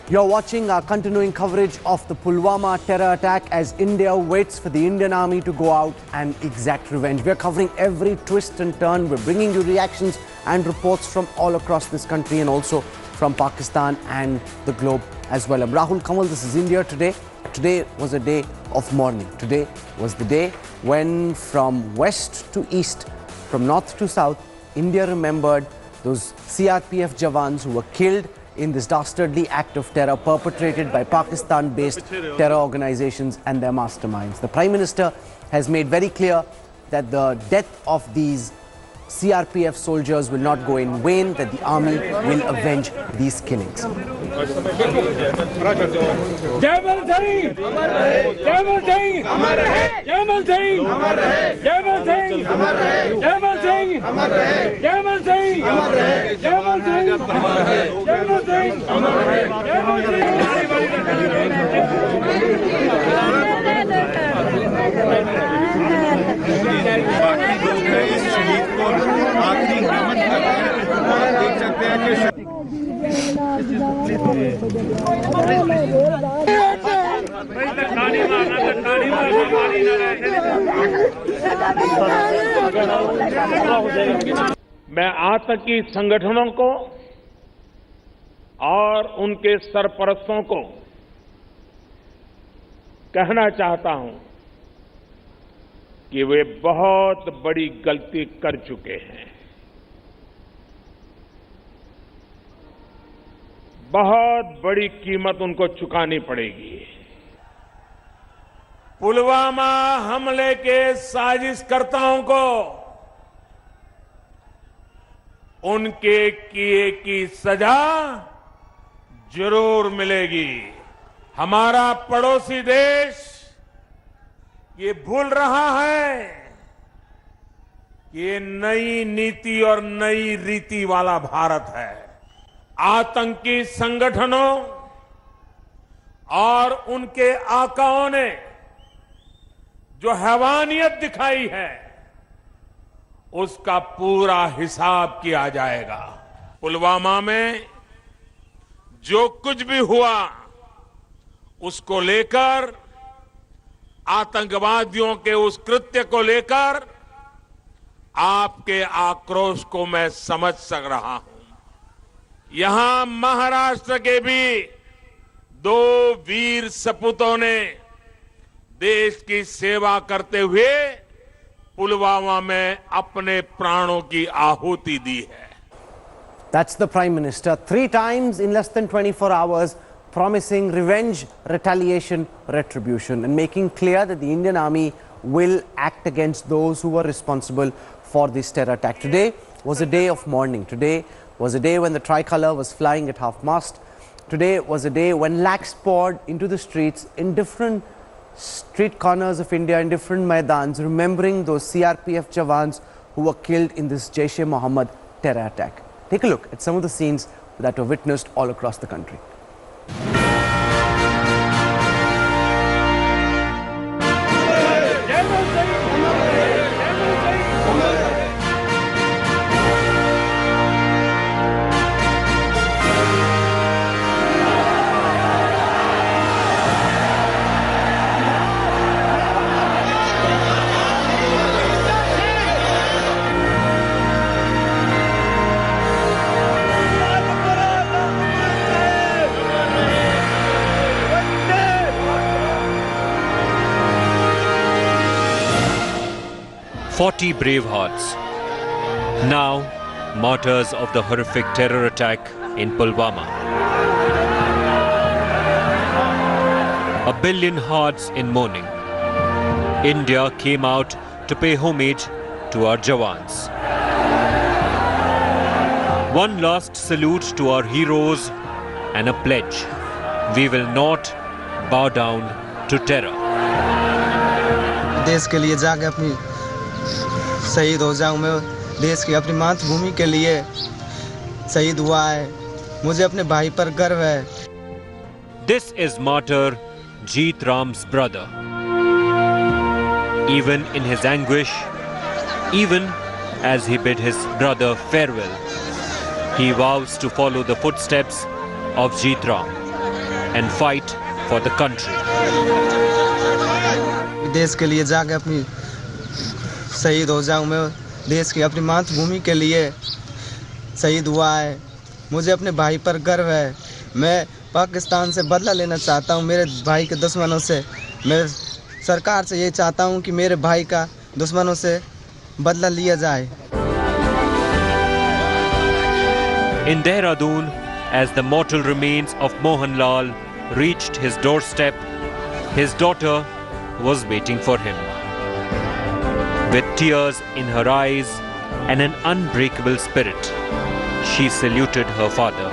You're watching our continuing coverage of the Pulwama terror attack as India waits for the Indian army to go out and exact revenge. We're covering every twist and turn. We're bringing you reactions and reports from all across this country and also from Pakistan and the globe as well. I'm Rahul Kamal, this is India Today. Today was a day of mourning. Today was the day when from west to east, from north to south, India remembered those CRPF Jawans who were killed in this dastardly act of terror perpetrated by Pakistan-based terror organizations and their masterminds. The Prime Minister has made very clear that the death of these CRPF soldiers will not go in vain, that the army will avenge these killings. मैं आतंकी संगठनों को और उनके सरपरस्तों को कहना चाहता हूं कि वे बहुत बड़ी गलती कर चुके हैं। बहुत बड़ी कीमत उनको चुकानी पड़ेगी। पुलवामा हमले के साजिशकर्ताओं को उनके किए की सजा जरूर मिलेगी। हमारा पड़ोसी देश ये भूल रहा है कि ये नई नीति और नई रीति वाला भारत है। आतंकी संगठनों और उनके आकाओं ने जो हैवानियत दिखाई है उसका पूरा हिसाब किया जाएगा। पुलवामा में जो कुछ भी हुआ उसको लेकर, आतंकवादियों के उस कृत्य को लेकर आपके आक्रोश को मैं समझ सक रहा हूं। यहां महाराष्ट्र के भी दो वीर सपूतों ने देश की सेवा करते हुए पुलवामा में अपने प्राणों की आहुति दी है। That's the Prime Minister 3 times in less than 24 hours promising revenge, retaliation, retribution and making clear that the Indian army will act against those who were responsible for this terror attack. Today was a day of mourning. Today was a day when the tricolour was flying at half-mast. Today was a day when lakhs poured into the streets in different street corners of India, in different maidans, remembering those CRPF Jawans who were killed in this Jaish-e-Mohammed terror attack. Take a look at some of the scenes that were witnessed all across the country. "40 brave hearts, now martyrs of the horrific terror attack in Pulwama. A billion hearts in mourning. India came out to pay homage to our Jawans. One last salute to our heroes and a pledge. We will not bow down to terror." देश के लिए जाके अपनी शहीद हो जाऊं। मैं देश की अपनी मातृभूमि के लिए शहीद हुआ है। मुझे अपने भाई पर गर्व है। This is martyr Jeet Ram's brother. Even in his anguish, even as he bid his brother farewell, he vows to follow the footsteps of Jeet Ram. and fight for the country. देश के लिए जाके अपनी शहीद हो जाऊं मैं देश की अपनी मातृभूमि के लिए शहीद हुआ है मुझे अपने भाई पर गर्व है मैं पाकिस्तान से बदला लेना चाहता हूं मेरे भाई के दुश्मनों से मैं सरकार से ये चाहता हूं कि मेरे भाई का दुश्मनों से बदला लिया जाए In Dehradun, as the mortal remains of Mohanlal reached his doorstep, his daughter was waiting for him. With tears in her eyes and an unbreakable spirit, she saluted her father.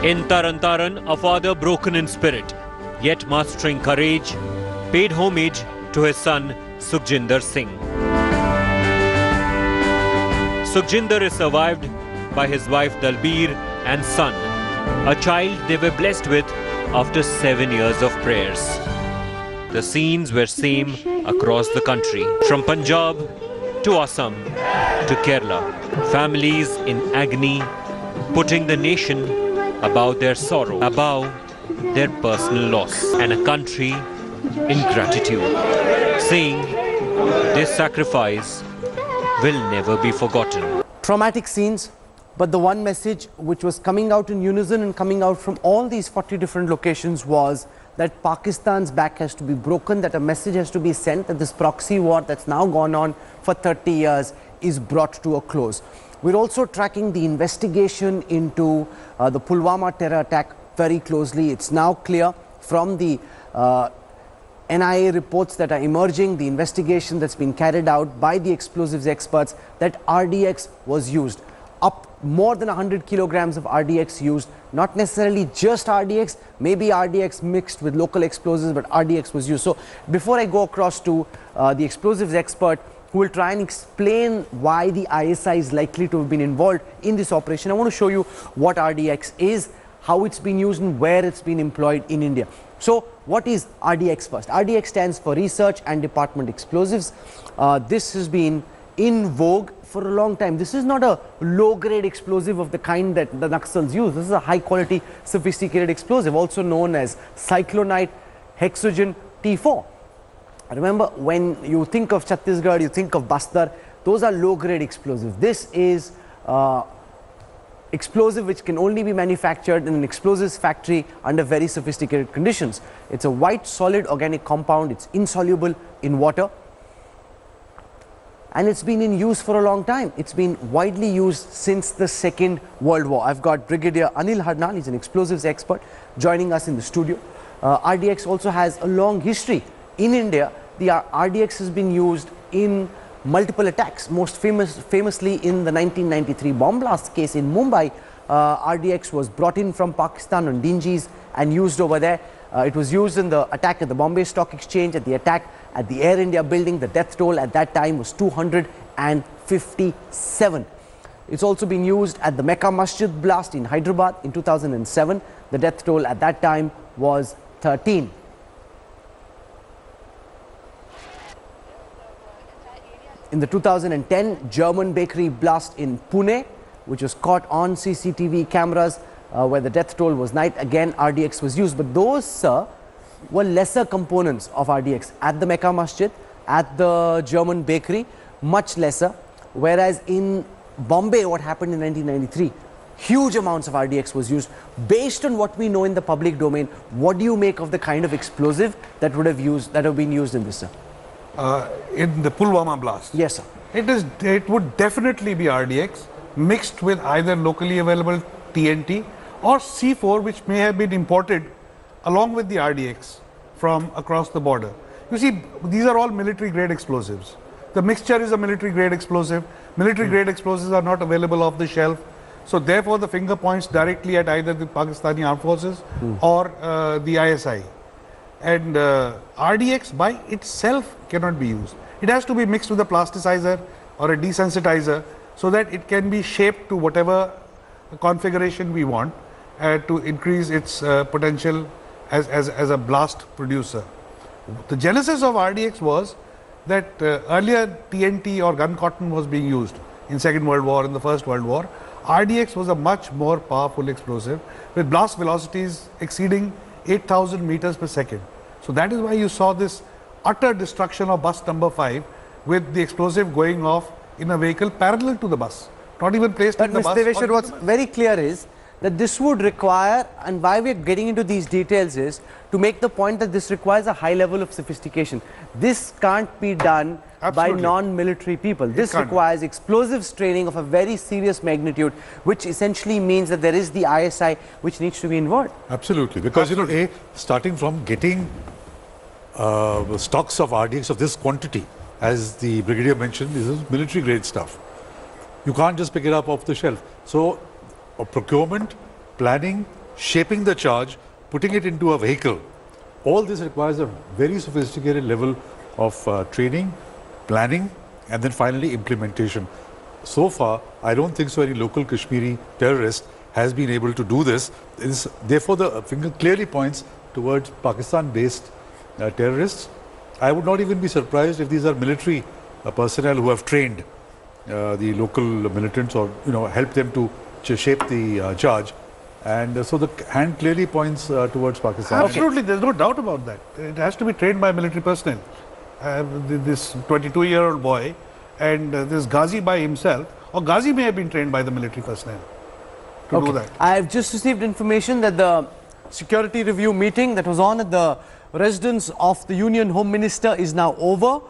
In Taran, a father broken in spirit, yet mastering courage, paid homage to his son Sukhjinder Singh. Sukhjinder is survived by his wife Dalbir and son, a child they were blessed with after 7 years of prayers. The scenes were same across the country, from Punjab to Assam to Kerala. Families in agony, putting the nation above their sorrow, above their personal loss, and a country in gratitude, saying this sacrifice will never be forgotten. Traumatic scenes, but the one message which was coming out in unison and coming out from all these 40 different locations was that Pakistan's back has to be broken, that a message has to be sent, that this proxy war that's now gone on for 30 years is brought to a close. We're also tracking the investigation into the Pulwama terror attack very closely. It's now clear from the NIA reports that are emerging, the investigation that's been carried out by the explosives experts, that RDX was used. Up more than 100 kilograms of RDX used, not necessarily just RDX, maybe RDX mixed with local explosives, but RDX was used. So before I go across to the explosives expert who will try and explain why the ISI is likely to have been involved in this operation, I want to show you what RDX is, how it's been used and where it's been employed in India. So what is RDX first? RDX stands for Research and Department Explosives. This has been in vogue for a long time. This is not a low-grade explosive of the kind that the Naxals use. This is a high-quality, sophisticated explosive, also known as cyclonite hexogen T4. Remember, when you think of Chhattisgarh, you think of Bastar, those are low-grade explosives. This is explosive which can only be manufactured in an explosives factory under very sophisticated conditions. It's a white solid organic compound, it's insoluble in water, and it's been in use for a long time. It's been widely used since the Second World War. I've got Brigadier Anil Harnal, he's an explosives expert, joining us in the studio. RDX also has a long history in India. The RDX has been used in multiple attacks, most famously in the 1993 bomb blast case in Mumbai. RDX was brought in from Pakistan on dingies and used over there. It was used in the attack at the Bombay Stock Exchange, at the attack at the Air India building. The death toll at that time was 257. It's also been used at the Mecca Masjid blast in Hyderabad in 2007. The death toll at that time was 13. In the 2010 German bakery blast in Pune, which was caught on CCTV cameras, where the death toll was 9, again RDX was used. But those were lesser components of RDX. At the Mecca Masjid, at the German bakery, much lesser. Whereas in Bombay, what happened in 1993, huge amounts of RDX was used. Based on what we know in the public domain, what do you make of the kind of explosive that would have been used in this, sir? In the Pulwama blast? Yes, sir. It would definitely be RDX mixed with either locally available TNT or C4, which may have been imported along with the RDX from across the border. You see, these are all military grade explosives. The mixture is a military grade explosive. Military grade explosives are not available off the shelf. So therefore the finger points directly at either the Pakistani Armed Forces or the ISI. And RDX by itself cannot be used. It has to be mixed with a plasticizer or a desensitizer so that it can be shaped to whatever configuration we want to increase its potential as a blast producer. The genesis of RDX was that earlier TNT or gun cotton was being used in Second World War, in the First World War. RDX was a much more powerful explosive with blast velocities exceeding 8,000 meters per second. So that is why you saw this utter destruction of bus number 5 with the explosive going off in a vehicle parallel to the bus, not even placed in the Mr. bus. Deveshwar, what's very clear is that this would require, and why we're getting into these details is to make the point that this requires a high level of sophistication. This can't be done by non-military people. This requires explosives training of a very serious magnitude, which essentially means that there is the ISI which needs to be involved. Absolutely, because you know, starting from getting stocks of RDX of this quantity, as the Brigadier mentioned, this is military grade stuff. You can't just pick it up off the shelf. So, procurement, planning, shaping the charge, putting it into a vehicle, all this requires a very sophisticated level of training, planning, and then finally implementation. So far, I don't think so any local Kashmiri terrorist has been able to do this. Therefore, the finger clearly points towards Pakistan-based terrorists. I would not even be surprised if these are military personnel who have trained the local militants or help them to shape the charge. And so the hand clearly points towards Pakistan. Absolutely, there's no doubt about that. It has to be trained by military personnel. This 22-year-old boy and this Ghazi by himself, or Ghazi may have been trained by the military personnel to do that. I've just received information that the security review meeting that was on at the residence of the Union Home Minister is now over.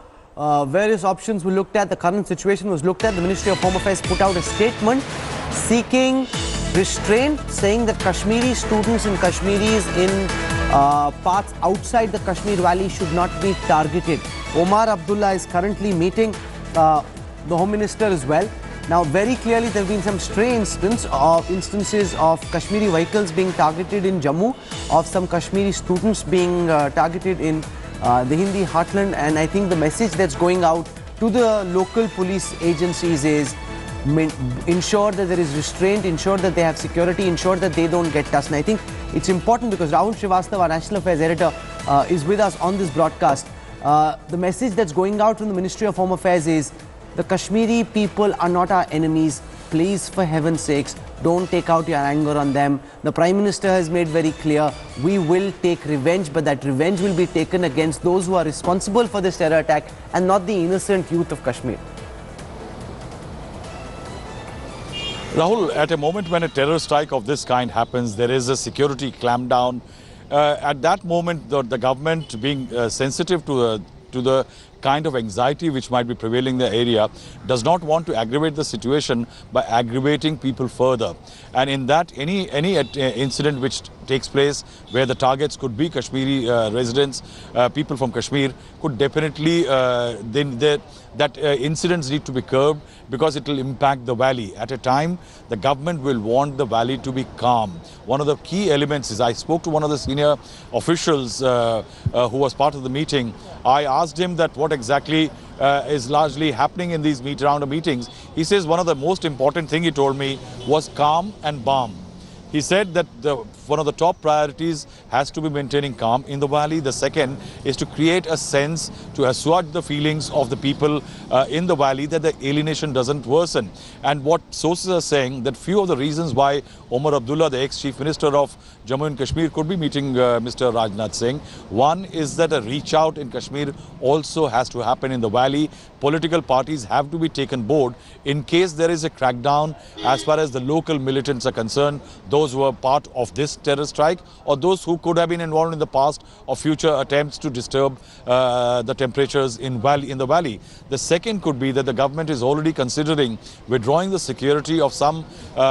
Various options were looked at, the current situation was looked at. The Ministry of Home Affairs put out a statement seeking restraint, saying that Kashmiri students and Kashmiris in parts outside the Kashmir Valley should not be targeted. Omar Abdullah is currently meeting the Home Minister as well. Now, very clearly, there have been some stray instances of Kashmiri vehicles being targeted in Jammu, of some Kashmiri students being targeted in the Hindi heartland, and I think the message that's going out to the local police agencies is ensure that there is restraint, ensure that they have security, ensure that they don't get touched. And I think it's important because Rahul Srivastava, our National Affairs Editor, is with us on this broadcast. The message that's going out from the Ministry of Home Affairs is the Kashmiri people are not our enemies. Please, for heaven's sakes, don't take out your anger on them. The Prime Minister has made very clear, we will take revenge, but that revenge will be taken against those who are responsible for this terror attack and not the innocent youth of Kashmir. Rahul, at a moment when a terror strike of this kind happens, there is a security clampdown. At that moment, the government, being sensitive to the kind of anxiety which might be prevailing in the area, does not want to aggravate the situation by aggravating people further. And in that, any incident which takes place where the targets could be Kashmiri residents, people from Kashmir, could definitely, incidents need to be curbed because it will impact the valley. At a time, the government will want the valley to be calm. One of the key elements is, I spoke to one of the senior officials who was part of the meeting. I asked him that what exactly is largely happening in these round of meetings. He says one of the most important thing he told me was calm and balm. He said that one of the top priorities has to be maintaining calm in the valley. The second is to create a sense to assuage the feelings of the people in the valley that the alienation doesn't worsen. And what sources are saying that few of the reasons why Omar Abdullah, the ex-chief minister of Jammu and Kashmir, could be meeting Mr. Rajnath Singh. One is that a reach out in Kashmir also has to happen in the valley. Political parties have to be taken board in case there is a crackdown as far as the local militants are concerned, those who are part of this terror strike or those who could have been involved in the past or future attempts to disturb the temperatures in the valley. The second could be that the government is already considering withdrawing the security of some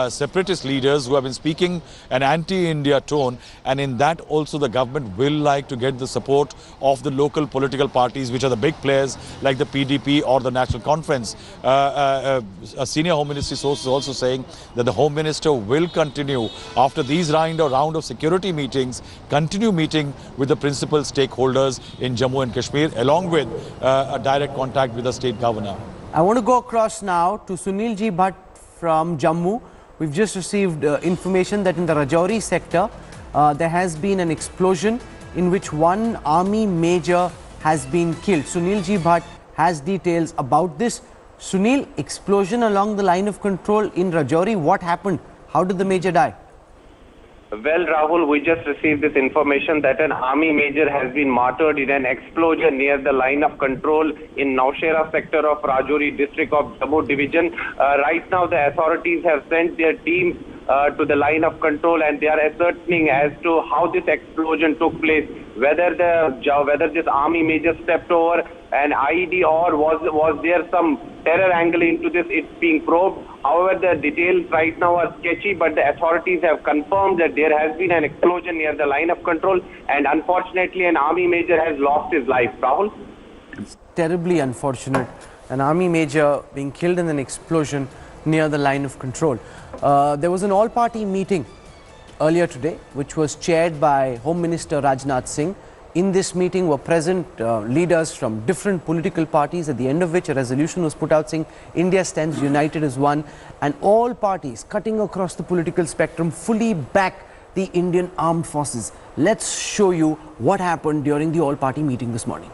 separatist leaders who have been speaking an anti-India tone, and in that also the government will like to get the support of the local political parties which are the big players like the PDP or the National Conference. A senior Home Ministry source is also saying that the Home Minister will continue after these round of security meetings, continue meeting with the principal stakeholders in Jammu and Kashmir along with a direct contact with the state governor. I want to go across now to Sunil Ji Bhatt from Jammu. We've just received information that in the Rajouri sector there has been an explosion in which one army major has been killed. Sunil Ji Bhatt has details about this. Sunil, explosion along the line of control in Rajouri. What happened? How did the major die? Well, Rahul, we just received this information that an army major has been martyred in an explosion near the line of control in Naushera sector of Rajouri district of Jammu division. Right now, the authorities have sent their teams to the line of control, and they are ascertaining as to how this explosion took place, whether this army major stepped over an IED or was there some terror angle into this. It's being probed. However, the details right now are sketchy, but the authorities have confirmed that there has been an explosion near the line of control, and unfortunately an army major has lost his life. Rahul? It's terribly unfortunate. An army major being killed in an explosion near the line of control. There was an all-party meeting earlier today, which was chaired by Home Minister Rajnath Singh. In this meeting were present leaders from different political parties, at the end of which a resolution was put out saying India stands united as one, and all parties cutting across the political spectrum fully back the Indian armed forces. Let's show you what happened during the all-party meeting this morning.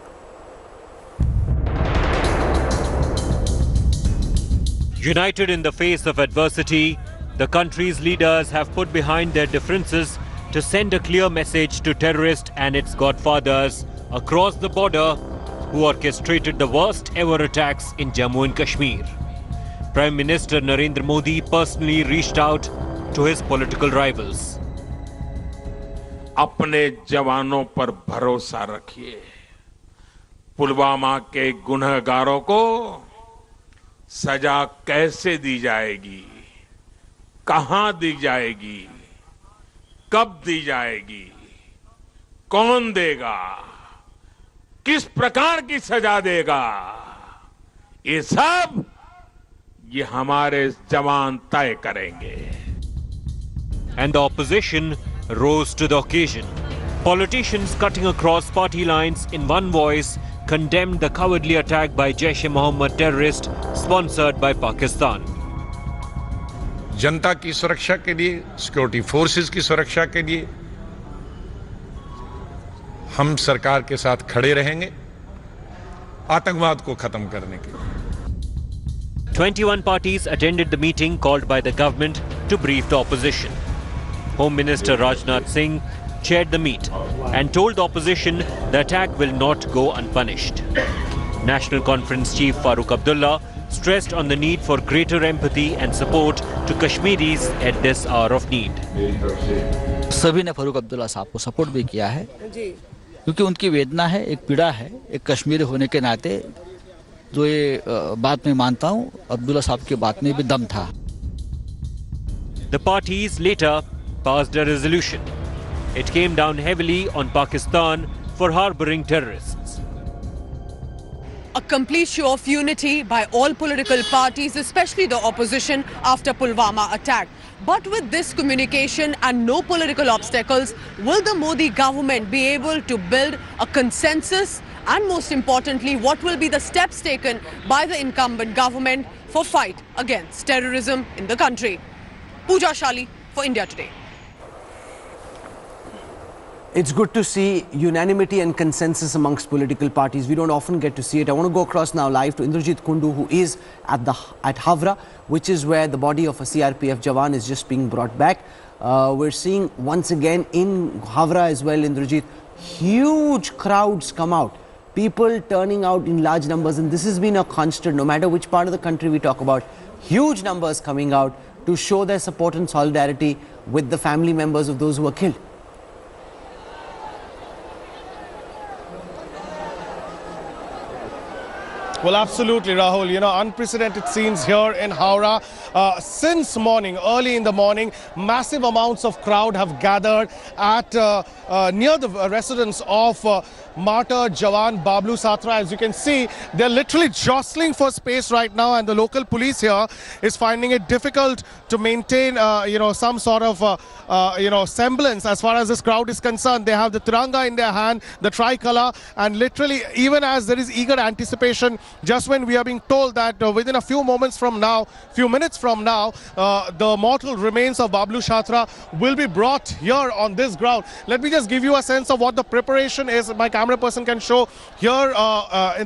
United in the face of adversity, the country's leaders have put behind their differences to send a clear message to terrorists and its godfathers across the border who orchestrated the worst ever attacks in Jammu and Kashmir. Prime Minister Narendra Modi personally reached out to his political rivals. अपने जवानों पर भरोसा रखिए। पुलवामा के गुनहगारों को सजा कैसे दी जाएगी, कहां दी जाएगी, कब दी जाएगी, कौन देगा, किस प्रकार की सजा देगा, ये सब ये हमारे जवान तय करेंगे. And the opposition rose to the occasion. Politicians cutting across party lines in one voice condemned the cowardly attack by Jaish-e-Mohammed terrorists sponsored by Pakistan. जनता की सुरक्षा के लिए, सिक्योरिटी फोर्सेस की सुरक्षा के लिए हम सरकार के साथ खड़े रहेंगे आतंकवाद को खत्म करने के लिए. 21 parties attended the meeting called by the government to brief the opposition. Home Minister Rajnath Singh chaired the meet and told the opposition the attack will not go unpunished. National Conference Chief Farooq Abdullah stressed on the need for greater empathy and support to Kashmiris at this hour of need. सभी ने फारूक अब्दुल्ला साहब को support भी किया है क्योंकि उनकी वेदना है, एक पीड़ा है, एक कश्मीरी होने के नाते जो ये बात मैं मानता हूं, अब्दुल्ला साहब की बात में भी दम था. The parties later passed a resolution. It came down heavily on Pakistan for harboring terrorists. A complete show of unity by all political parties, especially the opposition, after Pulwama attack. But with this communication and no political obstacles, will the Modi government be able to build a consensus? And most importantly, what will be the steps taken by the incumbent government for fight against terrorism in the country? Pooja Shali for India Today. It's good to see unanimity and consensus amongst political parties. We don't often get to see it. I want to go across now live to Indrajit Kundu, who is at Havra, which is where the body of a CRPF Jawan is just being brought back. We're seeing once again in Havra as well, Indrajit, huge crowds come out. People turning out in large numbers, and this has been a constant, no matter which part of the country we talk about. Huge numbers coming out to show their support and solidarity with the family members of those who were killed. Well, absolutely, Rahul. You know, unprecedented scenes here in Howrah. Since morning, early in the morning, massive amounts of crowd have gathered at near the residence of martyr Jawan Bablu Satra. As you can see, they're literally jostling for space right now, and the local police here is finding it difficult to maintain, some sort of, semblance as far as this crowd is concerned. They have the Tiranga in their hand, the tricolor, and literally, even as there is eager anticipation, just when we are being told that within a few minutes from now, the mortal remains of Bablu Satra will be brought here on this ground. Let me just give you a sense of what the preparation is. My camera camera person can show here,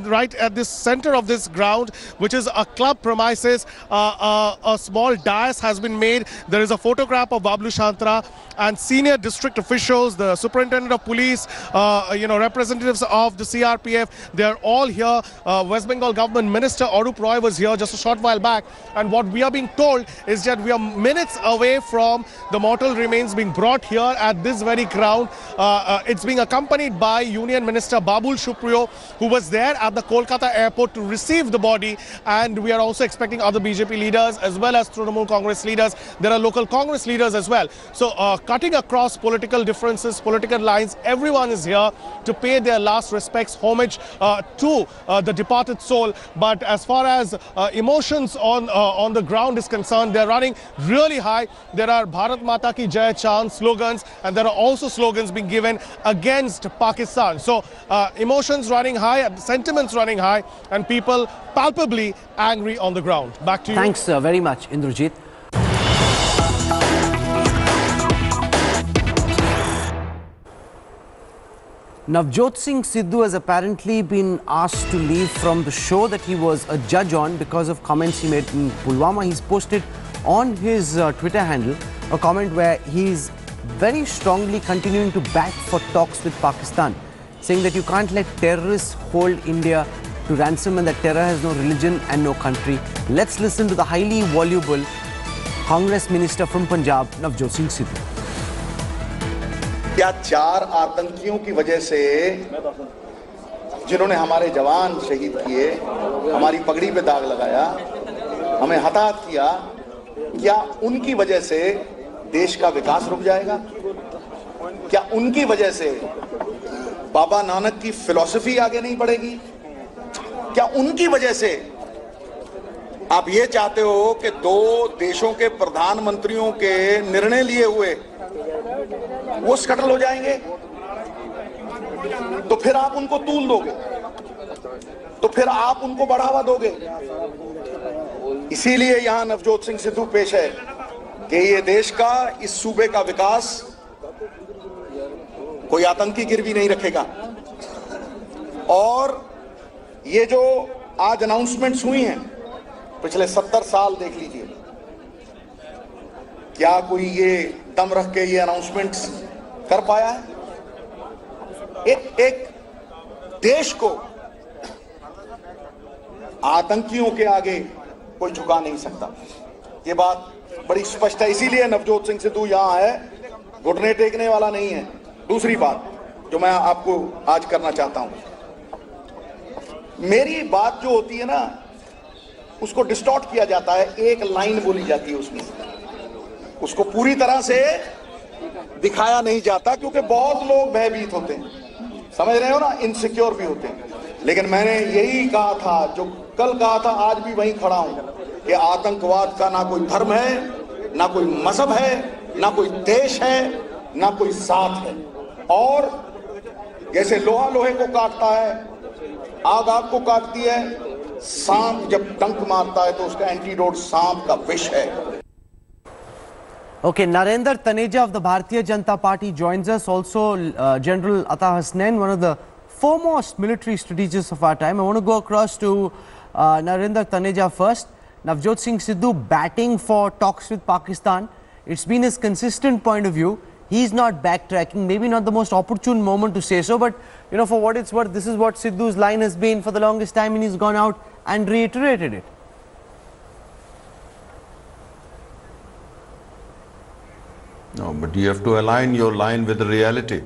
right at this center of this ground, which is a club premises, a small dais has been made. There is a photograph of Bablu Shantra and senior district officials, the superintendent of police, representatives of the CRPF. They are all here. West Bengal government minister Arup Roy was here just a short while back, and what we are being told is that we are minutes away from the mortal remains being brought here at this very ground. It's being accompanied by Union Minister Babul Supriyo, who was there at the Kolkata airport to receive the body, and we are also expecting other BJP leaders as well as Trinamool Congress leaders. There are local Congress leaders as well. So cutting across political differences, political lines, everyone is here to pay their last respects, homage to the departed soul. But as far as emotions on the ground is concerned, they're running really high. There are Bharat Mata Ki Jai chants, slogans, and there are also slogans being given against Pakistan. So emotions running high, sentiments running high, and people palpably angry on the ground. Back to you. Thanks very much, Indrajit. Navjot Singh Sidhu has apparently been asked to leave from the show that he was a judge on because of comments he made in Pulwama. He's posted on his Twitter handle a comment where he's very strongly continuing to back for talks with Pakistan, saying that you can't let terrorists hold India to ransom and that terror has no religion and no country. Let's listen to the highly voluble Congress minister from Punjab, Navjot Singh Sidhu. क्या 4 आतंकियों की वजह से जिन्होंने हमारे जवान शहीद किए, हमारी पगड़ी पे दाग लगाया, हमें हताहत किया, क्या उनकी वजह से देश का विकास रुक जाएगा? क्या उनकी वजह से बाबा नानक की फिलॉसफी आगे नहीं बढ़ेगी? क्या उनकी वजह से आप ये चाहते हो कि 2 देशों के प्रधानमंत्रियों के निर्णय लिए हुए वो स्कटल हो जाएंगे? तो फिर आप उनको तूल दोगे, तो फिर आप उनको बढ़ावा दोगे। इसीलिए यहां नवजोत सिंह सिद्धू पेश है कि ये देश का, इस सूबे का विकास कोई आतंकी गिरवी नहीं रखेगा। और ये जो आज अनाउंसमेंट्स हुई हैं, पिछले 70 साल देख लीजिए, क्या कोई ये दम रख के ये अनाउंसमेंट्स कर पाया है? एक देश को आतंकियों के आगे कोई झुका नहीं सकता। ये बात बड़ी स्पष्ट है। इसीलिए नवजोत सिंह सिद्धू यहां है, घुटने टेकने वाला नहीं है। दूसरी बात जो मैं आपको आज करना चाहता हूं, मेरी बात जो होती है ना, उसको डिस्टॉर्ट किया जाता है, एक लाइन बोली जाती है उसमें, उसको पूरी तरह से दिखाया नहीं जाता, क्योंकि बहुत लोग भयभीत होते हैं, समझ रहे हो ना, इनसिक्योर भी होते हैं। लेकिन मैंने यही कहा था, जो कल कहा था, आज भी वहीं खड़ा हूं कि आतंकवाद का ना कोई धर्म है, ना कोई मजहब है, ना कोई देश है, ना कोई साथ है। और जैसे लोहा लोहे को काटता है, आग आग को काटती है, सांप जब डंक मारता है तो उसका एंटीडोट सांप का विष है। Okay, Narendra Taneja of the Bharatiya Janata Party joins us. Also, General Atta Hasnain, one of the foremost military strategists of our time. I want to go across to Narendra Taneja first. Navjot Singh Sidhu batting for talks with Pakistan. It's been his consistent point of view. He's not backtracking. Maybe not the most opportune moment to say so, but you know, for what it's worth, this is what Sidhu's line has been for the longest time, and he's gone out and reiterated it. No, but you have to align your line with the reality.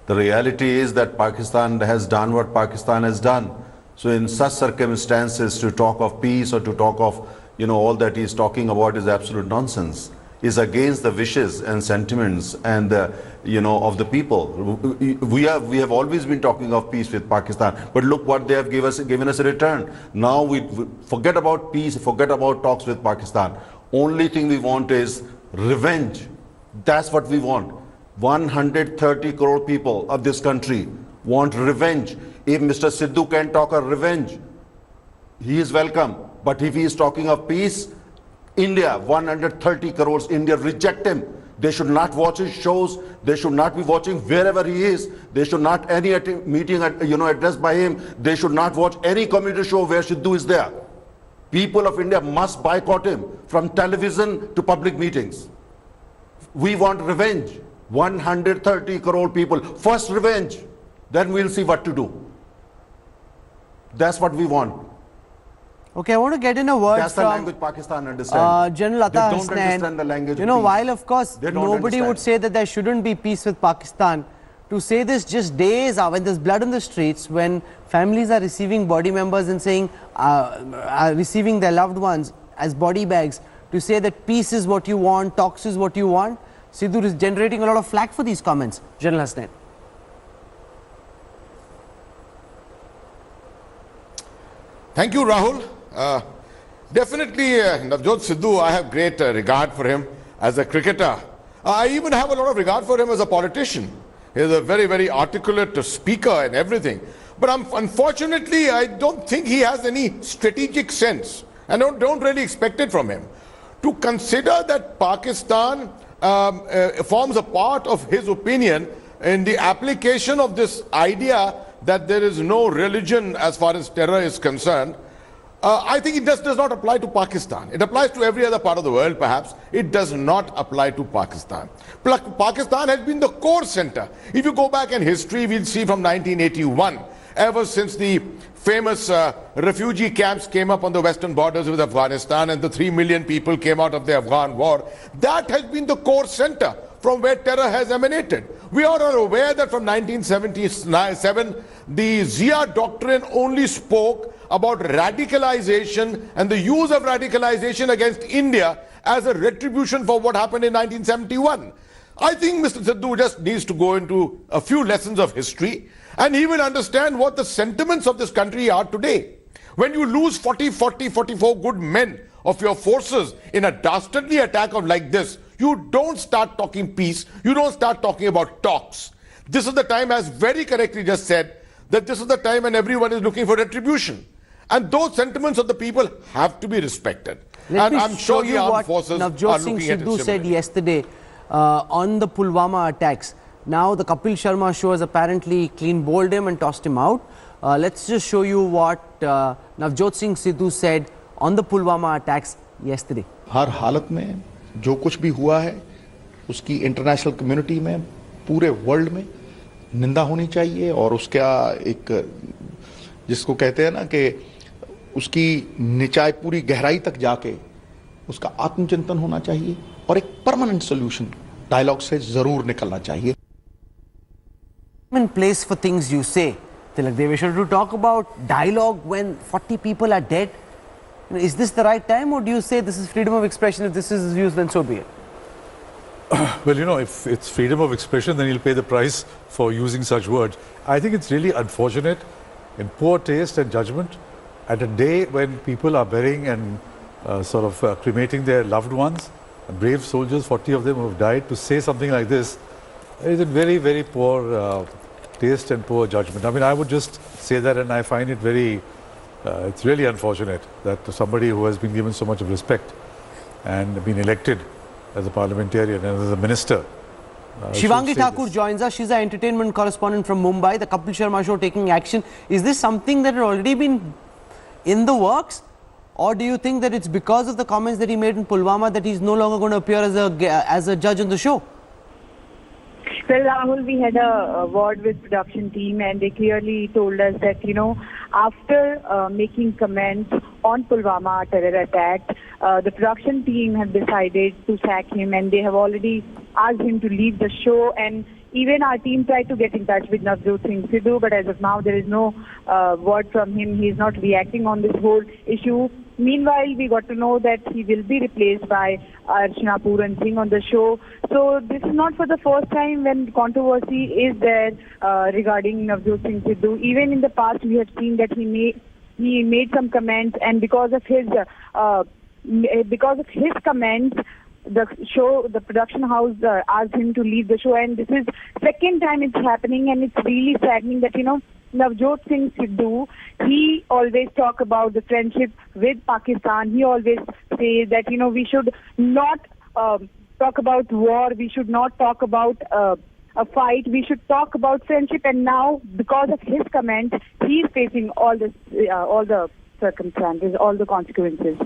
The reality is that Pakistan has done what Pakistan has done. So in such circumstances, to talk of peace or to talk of, you know, all that he's talking about is absolute nonsense. Is against the wishes and sentiments and the, you know, of the people. We have always been talking of peace with Pakistan, but look what they have given us a return. Now we forget about peace, forget about talks with Pakistan. Only thing we want is revenge. That's what we want. 130 crore people of this country want revenge. If Mr. Sidhu can talk of revenge, he is welcome. But if he is talking of peace, India, 130 crores, India reject him. They should not watch his shows. They should not be watching wherever he is. They should not any meeting addressed by him. They should not watch any community show where Sidhu is there. People of India must boycott him from television to public meetings. We want revenge. 130 crore people. First revenge. Then we'll see what to do. That's what we want. Okay, I want to get in a word That's from the language Pakistan understands. General Atta They don't Hasnain. understand the language. You know, of peace. while of course They don't nobody would understand. say that there shouldn't be peace with Pakistan, to say this just days when there's blood in the streets, when families are receiving body members and saying, are receiving their loved ones as body bags, to say that peace is what you want, talks is what you want, Sidhu is generating a lot of flack for these comments. General Hasnain. Thank you, Rahul. Definitely, Navjot Sidhu, I have great regard for him as a cricketer. I even have a lot of regard for him as a politician. He is a very, very articulate speaker and everything. But unfortunately, I don't think he has any strategic sense. And don't really expect it from him. To consider that Pakistan forms a part of his opinion in the application of this idea that there is no religion as far as terror is concerned, I think it does not apply to Pakistan. It applies to every other part of the world, perhaps. It does not apply to Pakistan. Pakistan has been the core center. If you go back in history, we'll see from 1981, ever since the famous refugee camps came up on the western borders with Afghanistan and the 3 million people came out of the Afghan war, that has been the core center from where terror has emanated. We are aware that from 1977, the Zia doctrine only spoke about radicalization and the use of radicalization against India as a retribution for what happened in 1971. I think Mr. Sidhu just needs to go into a few lessons of history and he will understand what the sentiments of this country are today. When you lose 44 good men of your forces in a dastardly attack like this, you don't start talking peace, you don't start talking about talks. This is the time, as very correctly just said, that this is the time when everyone is looking for retribution. And those sentiments of the people have to be respected. And I'm sure the armed forces are looking at it Sidhu said yesterday on the Pulwama attacks. Now the Kapil Sharma show has apparently clean bowled him and tossed him out. Let's just show you what Navjot Singh Sidhu said on the Pulwama attacks yesterday. हर हालत में जो कुछ भी हुआ है उसकी international community में पूरे वर्ल्ड में निंदा होनी चाहिए और उसका एक जिसको कहते हैं ना कि उसकी निचाई पूरी गहराई तक जाके उसका आत्मचिंतन होना चाहिए और एक परमानेंट सॉल्यूशन डायलॉग से जरूर निकलना चाहिए. In place for things you say, Tilak Deveshwar, to talk about dialogue when 40 people are dead. Is this the right time, or do you say this is freedom of expression? If this is used, then so be it? Well, you know, if it's freedom of expression, then you'll pay the price for using such words. I think it's really unfortunate, in poor taste and judgment, at a day when people are burying and cremating their loved ones, brave soldiers, 40 of them who have died, to say something like this is in very, very poor taste and poor judgment. I mean, I would just say that, and I find it very, it's really unfortunate that somebody who has been given so much of respect and been elected as a parliamentarian and as a minister. Shivangi Thakur joins us. She's an entertainment correspondent from Mumbai. The Kapil Sharma show taking action. Is this something that had already been in the works? Or do you think that it's because of the comments that he made in Pulwama that he's no longer going to appear as a judge on the show? Well, Rahul, we had a word with production team and they clearly told us that, you know, after making comments on Pulwama terror attack, the production team have decided to sack him and they have already asked him to leave the show. And even our team tried to get in touch with Navjot Singh Sidhu, but as of now there is no word from him. He is not reacting on this whole issue. Meanwhile, we got to know that he will be replaced by Archana Puran Singh on the show. So this is not for the first time when controversy is there regarding Navjot Singh Sidhu. Even in the past, we have seen that he made some comments, and because of his comments, the production house asked him to leave the show, and this is second time it's happening, and it's really saddening that, you know, Navjot Singh Sidhu, he always talk about the friendship with Pakistan. He always says that, you know, we should not talk about war. We should not talk about a fight. We should talk about friendship. And now, because of his comment, he's facing all the circumstances, all the consequences.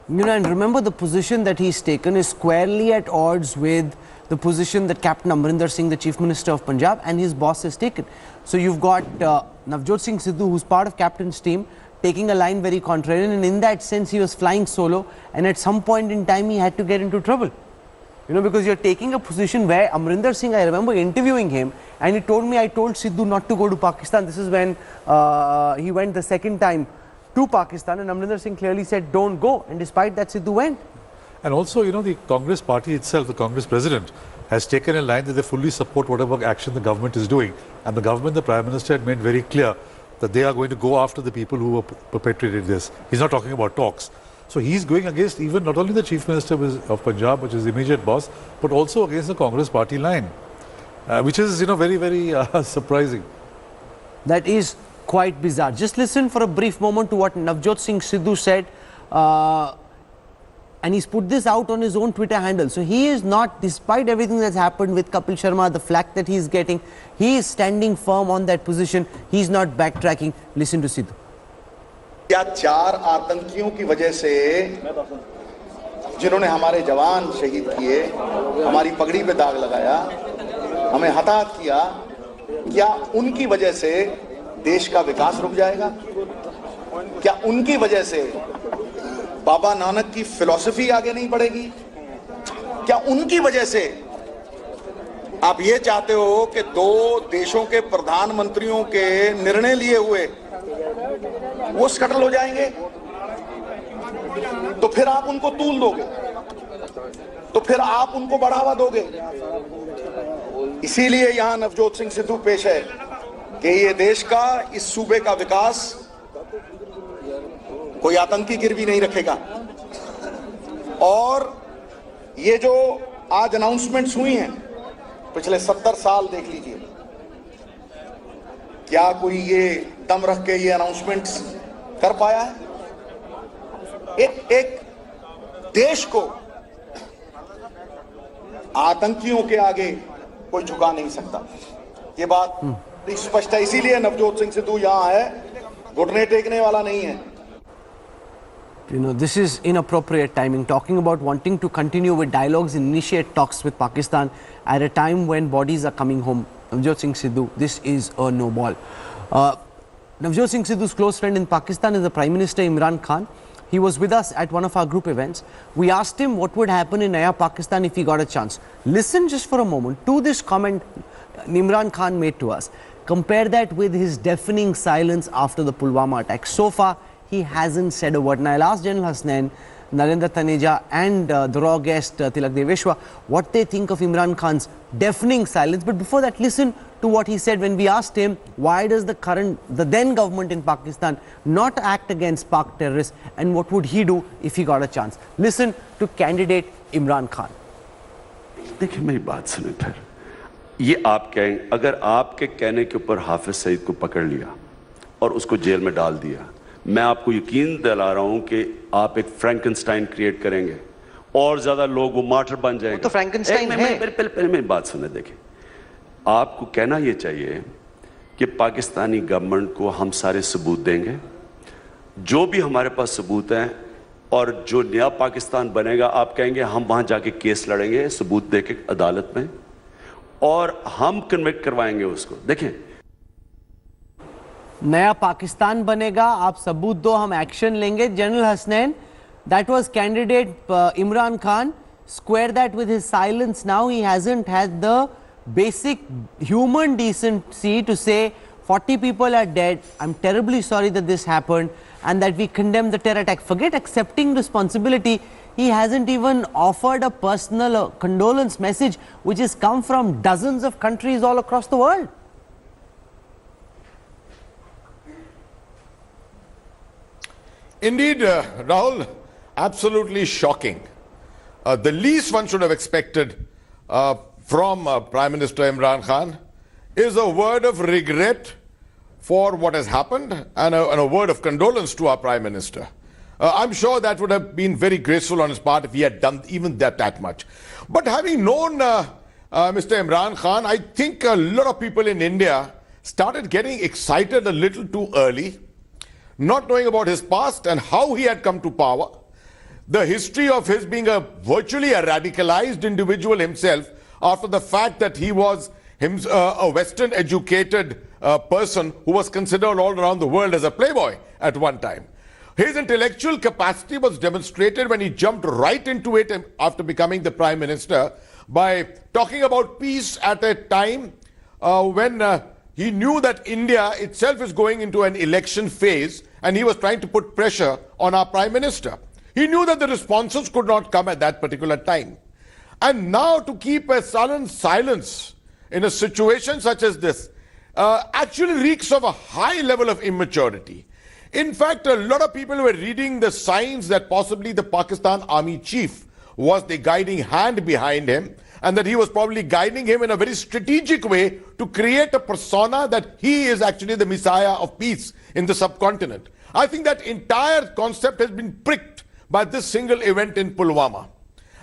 You know, and remember, the position that he's taken is squarely at odds with the position that Captain Amrinder Singh, the Chief Minister of Punjab, and his boss has taken. So you've got Navjot Singh Sidhu, who's part of Captain's team, taking a line very contrarian, and in that sense he was flying solo, and at some point in time he had to get into trouble. You know, because you're taking a position where Amrinder Singh, I remember interviewing him, and he told me, I told Sidhu not to go to Pakistan. This is when he went the second time to Pakistan, and Amrinder Singh clearly said, don't go, and despite that Sidhu went. And also, you know, the Congress party itself, the Congress president, has taken a line that they fully support whatever action the government is doing. And the government, the Prime Minister had made very clear that they are going to go after the people who perpetrated this. He's not talking about talks. So he's going against even not only the Chief Minister of Punjab, which is the immediate boss, but also against the Congress party line, which is, you know, very, very surprising. That is quite bizarre. Just listen for a brief moment to what Navjot Singh Sidhu said. And he's put this out on his own Twitter handle. So he is not, despite everything that's happened with Kapil Sharma, the flack that he's getting, he is standing firm on that position. He's not backtracking. Listen to Sidhu. क्या 4 आतंकियों की वजह से जिन्होंने हमारे जवान शहीद किए, हमारी पगड़ी पे दाग लगाया, हमें हताहत किया, क्या उनकी वजह से देश का विकास रुक जाएगा? क्या उनकी वजह से बाबा नानक की फिलॉसफी आगे नहीं बढ़ेगी? क्या उनकी वजह से आप ये चाहते हो कि 2 देशों के प्रधानमंत्रियों के निर्णय लिए हुए वो स्कटल हो जाएंगे? तो फिर आप उनको तूल दोगे, तो फिर आप उनको बढ़ावा दोगे। इसीलिए यहां नवजोत सिंह सिद्धू पेश है कि ये देश का, इस सूबे का विकास कोई आतंकी गिरवी नहीं रखेगा। और ये जो आज अनाउंसमेंट्स हुई हैं, पिछले 70 साल देख लीजिए, क्या कोई ये दम रख के ये अनाउंसमेंट्स कर पाया है? एक देश को आतंकियों के आगे कोई झुका नहीं सकता। ये बात स्पष्ट है। इसीलिए नवजोत सिंह सिद्धू यहां है, घुटने टेकने वाला नहीं है। You know, this is inappropriate timing, talking about wanting to continue with dialogues and initiate talks with Pakistan at a time when bodies are coming home. Navjot Singh Sidhu, this is a no ball. Navjot Singh Sidhu's close friend in Pakistan is the Prime Minister Imran Khan. He was with us at one of our group events. We asked him what would happen in Naya Pakistan if he got a chance. Listen just for a moment to this comment Imran Khan made to us. Compare that with his deafening silence after the Pulwama attack. So far, he hasn't said a word. And I'll ask General Hasnain, Narendra Taneja and the raw guest Tilak Deveshwar what they think of Imran Khan's deafening silence. But before that, listen to what he said when we asked him why does the then government in Pakistan not act against Pak terrorists and what would he do if he got a chance. Listen to candidate Imran Khan. देखिए मेरी बात सुने फिर, ये आप कहें, अगर आपके कहने के ऊपर हाफिज सईद को पकड़ लिया और उसको जेल में डाल दिया, मैं आपको यकीन दिला रहा हूं कि आप एक फ्रैंकनस्टाइन क्रिएट करेंगे और ज्यादा लोग वो मार्टर बन जाएंगे। तो फ्रैंकनस्टाइन है। पहले मेरी बात सुने। देखिए, आपको कहना ये चाहिए कि पाकिस्तानी गवर्नमेंट को हम सारे सबूत देंगे, जो भी हमारे पास सबूत हैं, और जो नया पाकिस्तान बनेगा आप कहेंगे हम वहां जाके केस लड़ेंगे सबूत देके अदालत में और हम कन्विक्ट करवाएंगे उसको। देखें, नया पाकिस्तान बनेगा, आप सबूत दो, हम एक्शन लेंगे। General Hasnain, that was candidate Imran Khan. Square that with his silence now. He hasn't had the basic human decency to say 40 people are dead, I'm terribly sorry that this happened and that we condemn the terror attack. Forget accepting responsibility. He hasn't even offered a personal condolence message which has come from dozens of countries all across the world. Indeed, Rahul, absolutely shocking. The least one should have expected from Prime Minister Imran Khan is a word of regret for what has happened and a word of condolence to our Prime Minister. I'm sure that would have been very graceful on his part if he had done even that much. But having known Mr. Imran Khan, I think a lot of people in India started getting excited a little too early, not knowing about his past and how he had come to power, the history of his being virtually a radicalized individual himself after the fact that he was a Western educated person who was considered all around the world as a playboy at one time. His intellectual capacity was demonstrated when he jumped right into it after becoming the Prime Minister by talking about peace at a time when he knew that India itself is going into an election phase and he was trying to put pressure on our Prime Minister. He knew that the responses could not come at that particular time. And now to keep a sullen silence in a situation such as this actually reeks of a high level of immaturity. In fact, a lot of people were reading the signs that possibly the Pakistan Army Chief was the guiding hand behind him and that he was probably guiding him in a very strategic way to create a persona that he is actually the messiah of peace in the subcontinent. I think that entire concept has been pricked by this single event in Pulwama.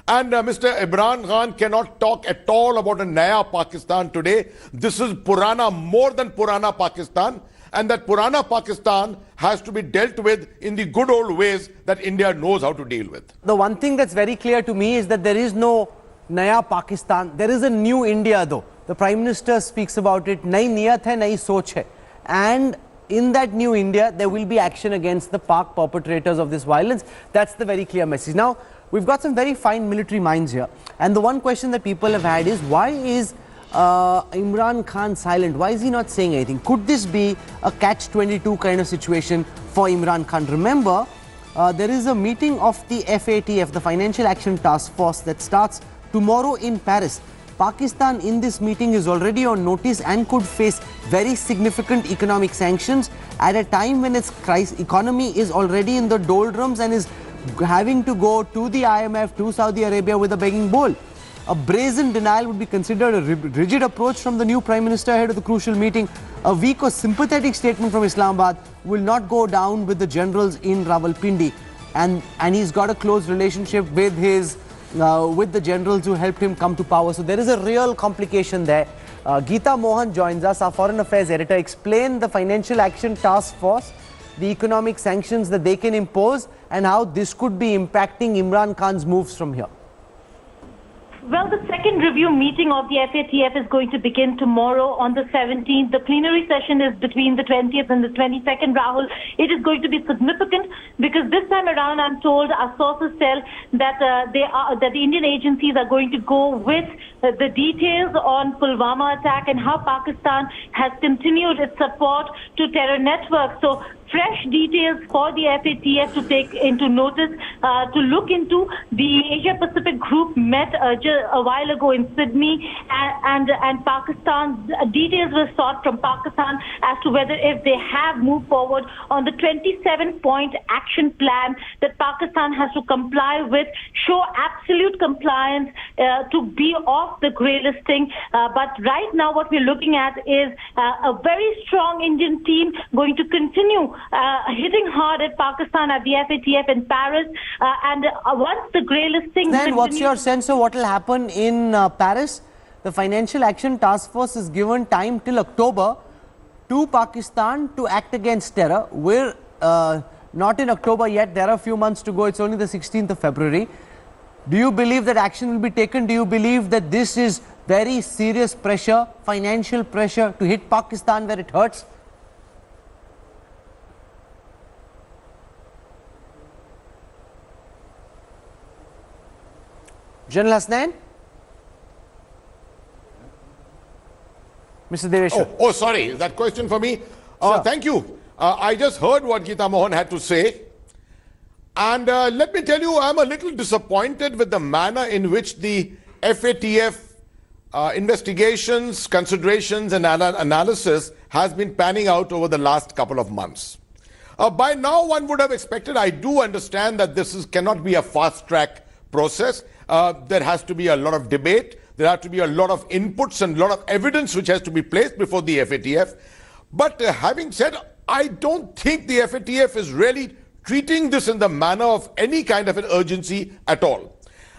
And Mr. Imran Khan cannot talk at all about a Naya Pakistan today. This is Purana, more than Purana Pakistan. And that Purana Pakistan has to be dealt with in the good old ways that India knows how to deal with. The one thing that's very clear to me is that there is no Naya Pakistan. There is a new India though. The Prime Minister speaks about it. Nayi niyat hai, nayi soch hai. And in that new India, there will be action against the Pak perpetrators of this violence. That's the very clear message. Now, we've got some very fine military minds here. And the one question that people have had is, why is Imran Khan silent? Why is he not saying anything? Could this be a catch-22 kind of situation for Imran Khan? Remember, there is a meeting of the FATF, the Financial Action Task Force, that starts tomorrow in Paris. Pakistan in this meeting is already on notice and could face very significant economic sanctions at a time when its economy is already in the doldrums and is having to go to the IMF, to Saudi Arabia with a begging bowl. A brazen denial would be considered a rigid approach from the new Prime Minister ahead of the crucial meeting. A weak or sympathetic statement from Islamabad will not go down with the generals in Rawalpindi. And he's got a close relationship with with the generals who helped him come to power. So there is a real complication there. Geeta Mohan joins us, our Foreign Affairs editor. Explain the Financial Action Task Force, the economic sanctions that they can impose, and how this could be impacting Imran Khan's moves from here. Well, the second review meeting of the FATF is going to begin tomorrow on the 17th. The plenary session is between the 20th and the 22nd, Rahul. It is going to be significant because this time around, I'm told, our sources tell that that the Indian agencies are going to go with the details on Pulwama attack and how Pakistan has continued its support to terror networks. So fresh details for the FATF to take into notice, to look into. The Asia Pacific group met a while ago in Sydney, and Pakistan, details were sought from Pakistan as to whether if they have moved forward on the 27-point action plan that Pakistan has to comply with, show absolute compliance to be off the grey listing. But right now what we're looking at is a very strong Indian team going to continue hitting hard at Pakistan at the FATF in Paris, and once the grey listing... Then what's your sense of what will happen in Paris? The Financial Action Task Force is given time till October to Pakistan to act against terror. We're not in October yet, there are a few months to go, it's only the 16th of February. Do you believe that action will be taken? Do you believe that this is very serious pressure, financial pressure to hit Pakistan where it hurts? General Hasnain? Mr. Deveshwar. Oh, sorry, is that question for me? Thank you. I just heard what Geeta Mohan had to say. And let me tell you, I'm a little disappointed with the manner in which the FATF investigations, considerations and analysis has been panning out over the last couple of months. By now, one would have expected, I do understand that this cannot be a fast-track process. There has to be a lot of debate. There have to be a lot of inputs and a lot of evidence which has to be placed before the FATF. But having said, I don't think the FATF is really treating this in the manner of any kind of an urgency at all.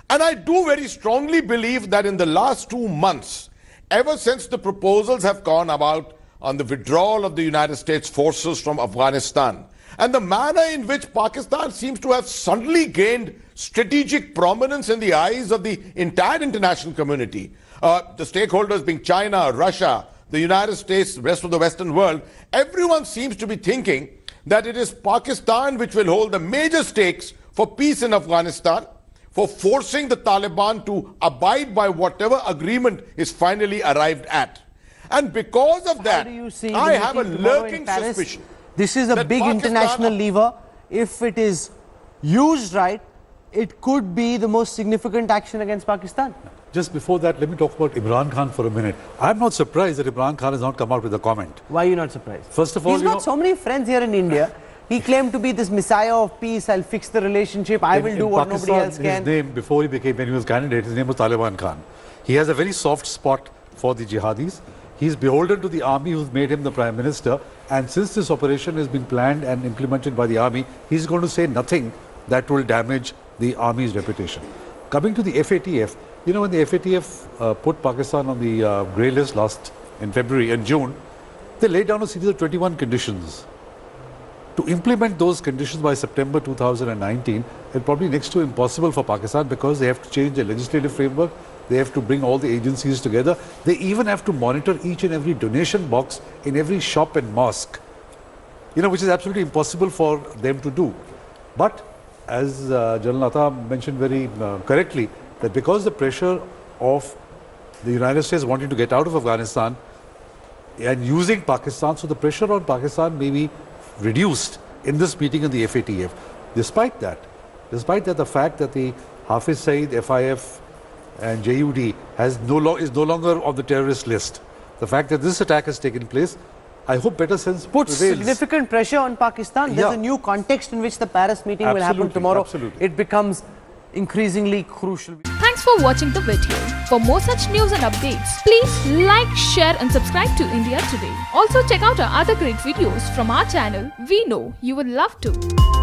And I do very strongly believe that in the last 2 months, ever since the proposals have gone about on the withdrawal of the United States forces from Afghanistan, and the manner in which Pakistan seems to have suddenly gained strategic prominence in the eyes of the entire international community, the stakeholders being China, Russia, the United States, the rest of the Western world, everyone seems to be thinking that it is Pakistan which will hold the major stakes for peace in Afghanistan, for forcing the Taliban to abide by whatever agreement is finally arrived at. And because of that, I have a lurking suspicion. This is a big international lever. If it is used right, it could be the most significant action against Pakistan. Just before that, let me talk about Imran Khan for a minute. I'm not surprised that Imran Khan has not come out with a comment. Why are you not surprised? First of all, he's got so many friends here in India. He claimed to be this messiah of peace. I'll fix the relationship. I will do what nobody else can. His name, before he became, when he was candidate, his name was Taliban Khan. He has a very soft spot for the jihadis. He's beholden to the army who's made him the prime minister. And since this operation has been planned and implemented by the army, he's going to say nothing that will damage the army's reputation. Coming to the FATF, you know, when the FATF put Pakistan on the grey list in February and June, they laid down a series of 21 conditions. To implement those conditions by September 2019, it's probably next to impossible for Pakistan because they have to change their legislative framework. They have to bring all the agencies together. They even have to monitor each and every donation box in every shop and mosque, you know, which is absolutely impossible for them to do. But as General Atta mentioned very correctly, that because the pressure of the United States wanting to get out of Afghanistan and using Pakistan, so the pressure on Pakistan may be reduced in this meeting in the FATF. Despite that, the fact that the Hafiz Saeed, FIF and JUD is no longer on the terrorist list, the fact that this attack has taken place, I hope better sense puts prevails. Significant pressure on Pakistan. There's a new context in which the Paris meeting will happen tomorrow. Absolutely. It becomes increasingly crucial. Thanks for watching the video. For more such news and updates, please like, share and subscribe to India Today. Also check out our other great videos from our channel. We know you would love to.